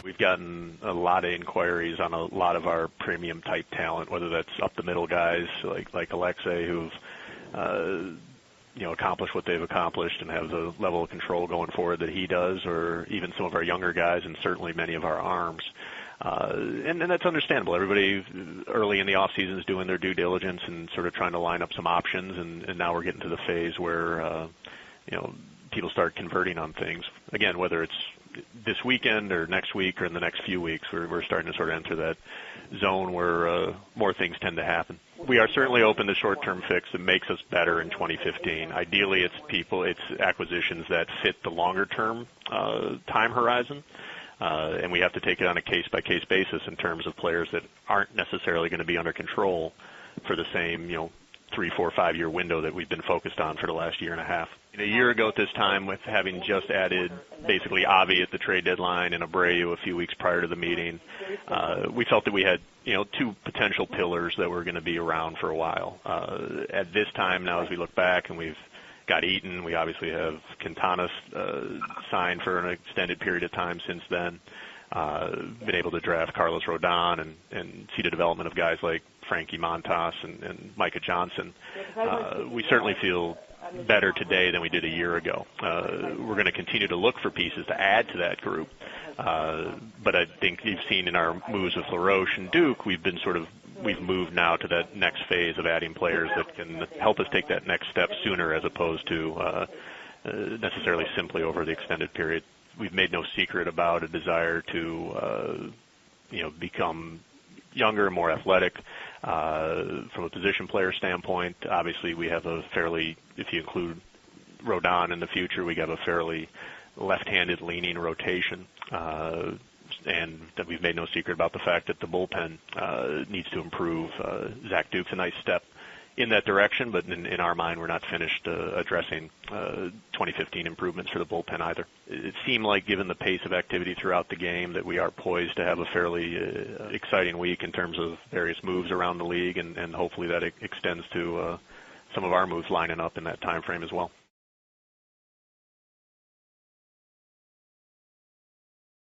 We've gotten a lot of inquiries on a lot of our premium type talent, whether that's up the middle guys like Alexei, who've accomplished what they've accomplished and have the level of control going forward that he does, or even some of our younger guys and certainly many of our arms. And that's understandable. Everybody early in the off season is doing their due diligence and sort of trying to line up some options, and now we're getting to the phase where people start converting on things. Again, whether it's this weekend or next week or in the next few weeks, we're starting to sort of enter that zone where more things tend to happen. We are certainly open to short-term fix that makes us better in 2015. Ideally, it's acquisitions that fit the longer-term time horizon, and we have to take it on a case-by-case basis in terms of players that aren't necessarily going to be under control for the same 3, 4, 5-year window that we've been focused on for the last year and a half. A year ago at this time, with having just added basically Avi at the trade deadline and Abreu a few weeks prior to the meeting, we felt that we had two potential pillars that were going to be around for a while. At this time now, as we look back, and we've got Eaton, we obviously have Quintana signed for an extended period of time since then. Been able to draft Carlos Rodon and see the development of guys like Frankie Montas and Micah Johnson. We certainly feel better today than we did a year ago. We're going to continue to look for pieces to add to that group. But I think you've seen in our moves with LaRoche and Duke, we've moved now to that next phase of adding players that can help us take that next step sooner as opposed to necessarily simply over the extended period. We've made no secret about a desire to become younger and more athletic. From a position player standpoint, obviously we have a fairly, if you include Rodon in the future, we have a fairly left-handed leaning rotation. And that we've made no secret about the fact that the bullpen needs to improve. Zach Duke's a nice step in that direction, but in our mind, we're not finished addressing 2015 improvements for the bullpen either. It seemed like, given the pace of activity throughout the game, that we are poised to have a fairly exciting week in terms of various moves around the league, and hopefully that extends to some of our moves lining up in that time frame as well.